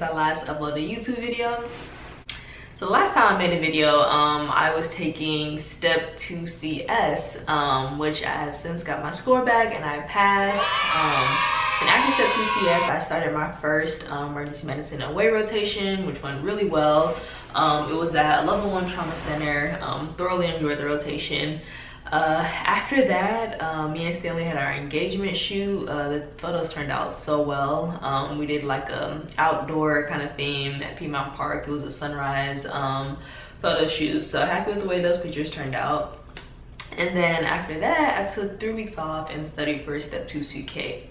I last uploaded a YouTube video. So the last time I made a video, I was taking Step 2 CS, which I have since got my score back and I passed. And after Step 2 CS, I started my first emergency medicine away rotation, which went really well. It was at a level 1 trauma center. Thoroughly enjoyed the rotation. After that, me and Stanley had our engagement shoot. The photos turned out so well. We did like a outdoor kind of theme at Piedmont Park. It was a sunrise photo shoot. So happy with the way those pictures turned out. And then after that, I took 3 weeks off and studied for Step 2 CK.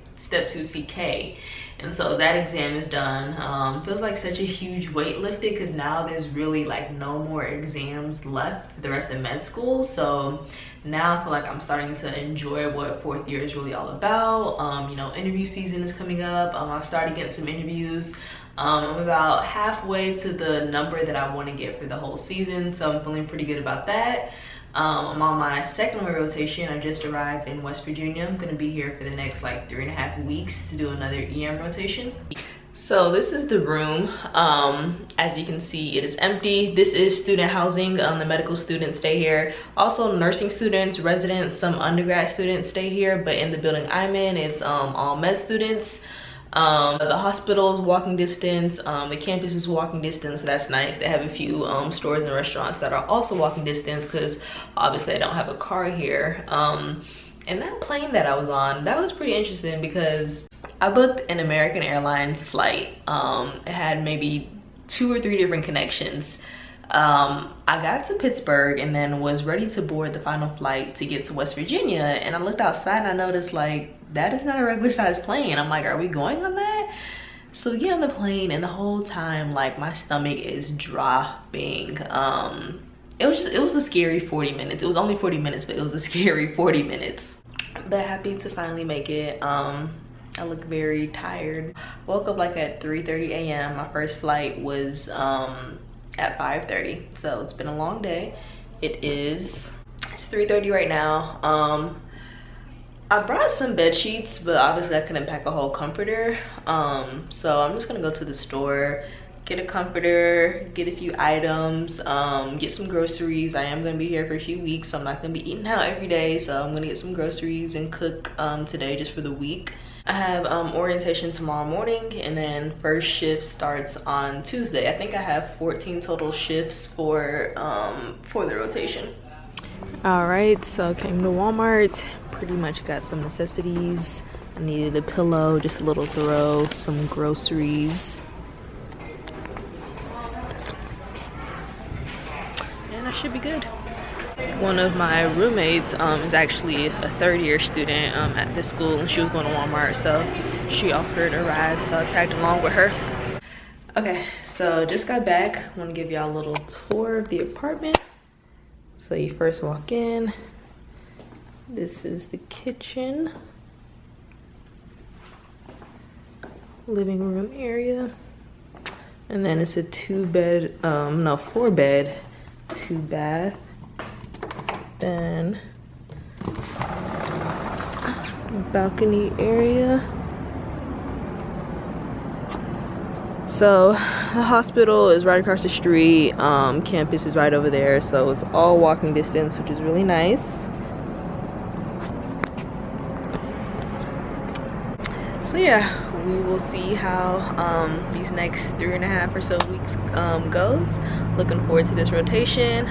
And so that exam is done. Feels like such a huge weight lifted because now there's really like no more exams left for the rest of med school. So now I feel like I'm starting to enjoy what 4th year is really all about. You know, interview season is coming up. I've started getting some interviews. I'm about halfway to the number that I want to get for the whole season, so I'm feeling pretty good about that. I'm on my second away rotation. I just arrived in West Virginia. I'm gonna be here for the next like 3.5 weeks to do another EM rotation. So this is the room. As you can see, it is empty. This is student housing. The medical students stay here. Also nursing students, residents, some undergrad students stay here, but in the building I'm in, it's all med students. The hospital's walking distance, the campus is walking distance, so that's nice. They have a few stores and restaurants that are also walking distance because obviously I don't have a car here. And that plane that I was on, that was pretty interesting because I booked an American Airlines flight. It had maybe 2 or 3 different connections. I got to Pittsburgh and then was ready to board the final flight to get to West Virginia, and I looked outside and I noticed like that is not a regular size plane. I'm like, are we going on that? So we get on the plane and the whole time like my stomach is dropping. It was a scary 40 minutes. It was only 40 minutes, but it was a scary 40 minutes. But happy to finally make it. I look very tired. Woke up like at 3:30 a.m. My first flight was at 5:30, so it's been a long day. It's 3:30 right now. I brought some bed sheets, but obviously I couldn't pack a whole comforter, so I'm just gonna go to the store, get a comforter, get a few items, get some groceries. I am gonna be here for a few weeks, so I'm not gonna be eating out every day, so I'm gonna get some groceries and cook today just for the week. I have orientation tomorrow morning, and then first shift starts on Tuesday. I think I have 14 total shifts for the rotation. All right, so came to Walmart, pretty much got some necessities. I needed a pillow, just a little throw, some groceries. And I should be good. One of my roommates is actually a 3rd-year student at this school, and she was going to Walmart, so she offered a ride, so I tagged along with her. Okay, so just got back. I want to give y'all a little tour of the apartment. So you first walk in. This is the kitchen, living room area, and then it's a 4-bed, 2-bath. Then balcony area. So the hospital is right across the street. Campus is right over there, so it's all walking distance, which is really nice. So yeah, we will see how these next 3.5 or so weeks goes. Looking forward to this rotation.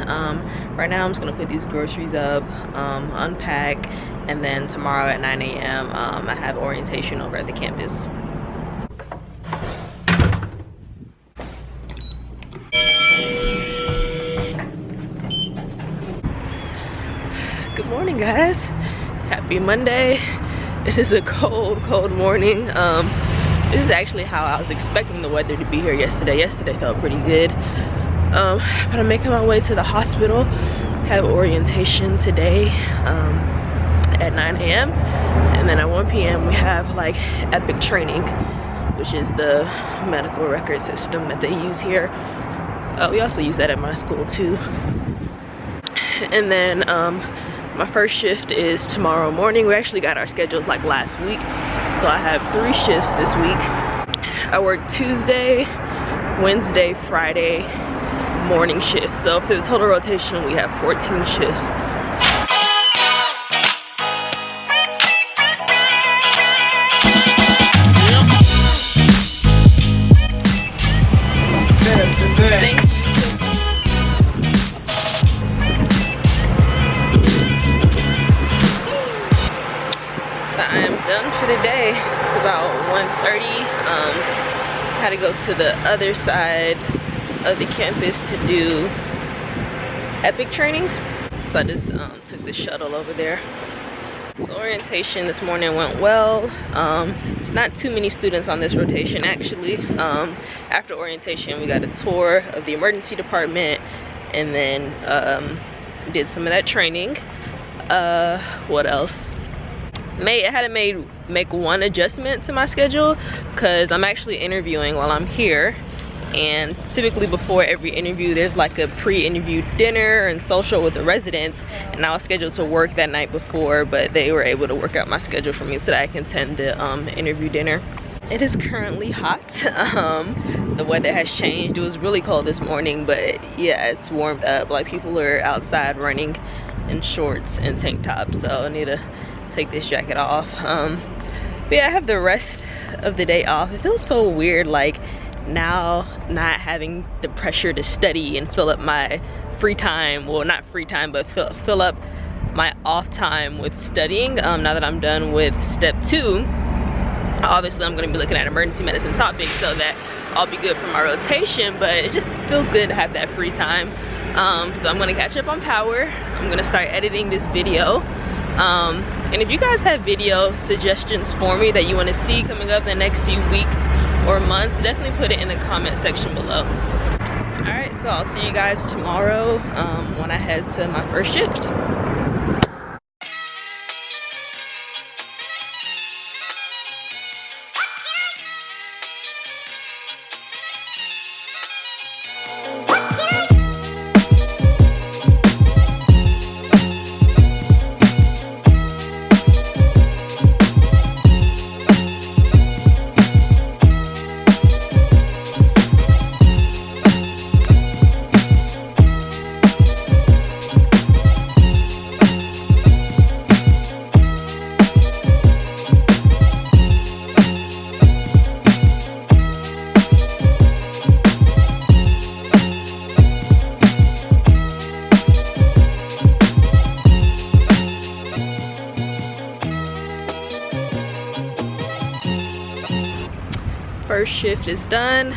Right now I'm just gonna put these groceries up, unpack, and then tomorrow at 9 a.m. I have orientation over at the campus. Good morning, guys. Happy Monday. It is a cold morning. This is actually how I was expecting the weather to be here yesterday. Yesterday felt pretty good. But I'm making my way to the hospital. Have orientation today at 9 a.m. And then at 1 p.m. we have like EPIC training, which is the medical record system that they use here. We also use that at my school too. And then my first shift is tomorrow morning. We actually got our schedules like last week, so I have 3 shifts this week. I work Tuesday, Wednesday, Friday morning shift. So for the total rotation, we have 14 shifts. Thank you. So I am done for the day. It's about 1:30. Had to go to the other side of the campus to do epic training. So I just took the shuttle over there. So orientation this morning went well. It's not too many students on this rotation actually. After orientation we got a tour of the emergency department and then did some of that training. What else? I had to make one adjustment to my schedule because I'm actually interviewing while I'm here, and typically before every interview there's like a pre-interview dinner and social with the residents, and I was scheduled to work that night before, but they were able to work out my schedule for me so that I can attend the interview dinner. It is currently hot. The weather has changed. It was really cold this morning, but yeah, it's warmed up. Like people are outside running in shorts and tank tops, so I need to take this jacket off. But yeah, I have the rest of the day off. It feels so weird like now not having the pressure to study and fill up my free time, well not free time but fill up my off time with studying. Now that I'm done with step 2, obviously I'm going to be looking at emergency medicine topics so that I'll be good for my rotation, but it just feels good to have that free time. So I'm going to catch up on power. I'm going to start editing this video. And if you guys have video suggestions for me that you want to see coming up in the next few weeks or months, definitely put it in the comment section below. Alright, so I'll see you guys tomorrow when I head to my first shift. First shift is done.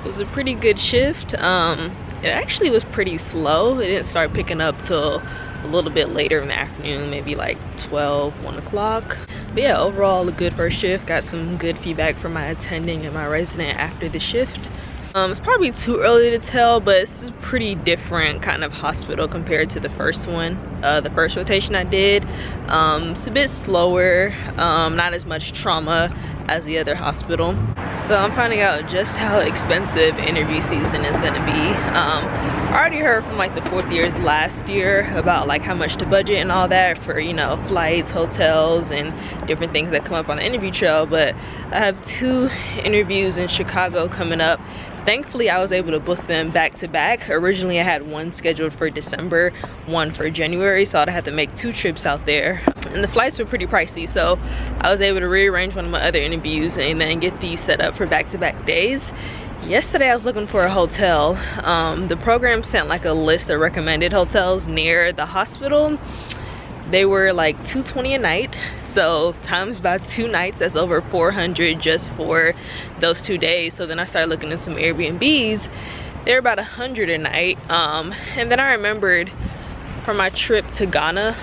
It was a pretty good shift. It actually was pretty slow. It didn't start picking up till a little bit later in the afternoon, maybe like 1 o'clock. But yeah, overall a good first shift. Got some good feedback from my attending and my resident after the shift. It's probably too early to tell, but this is a pretty different kind of hospital compared to the first one, the first rotation I did. It's a bit slower, not as much trauma as the other hospital. So I'm finding out just how expensive interview season is gonna be. I already heard from like the 4th years last year about like how much to budget and all that for, you know, flights, hotels, and different things that come up on the interview trail, but I have 2 interviews in Chicago coming up. Thankfully, I was able to book them back to back. Originally, I had one scheduled for December, one for January, so I'd have to make 2 trips out there. And the flights were pretty pricey, so I was able to rearrange one of my other interviews and then get these set up for back-to-back days. Yesterday, I was looking for a hotel. The program sent like a list of recommended hotels near the hospital. They were like $220 a night, so times by 2 nights, that's over $400 just for those 2 days. So then I started looking at some Airbnbs. They're about $100 a night. And then I remembered from my trip to Ghana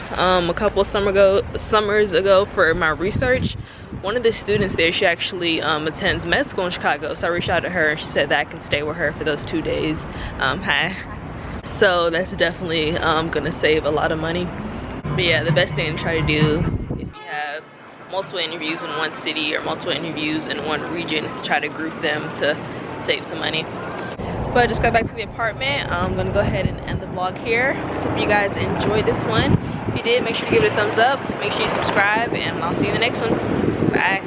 a couple summers ago for my research, one of the students there, she actually attends med school in Chicago, so I reached out to her and she said that I can stay with her for those 2 days. So that's definitely gonna save a lot of money. But yeah, the best thing to try to do if you have multiple interviews in one city or multiple interviews in one region is to try to group them to save some money. But I just got back to the apartment. I'm gonna go ahead and end the vlog here. Hope you guys enjoyed this one. If you did, make sure to give it a thumbs up, make sure you subscribe, and I'll see you in the next one. Bye.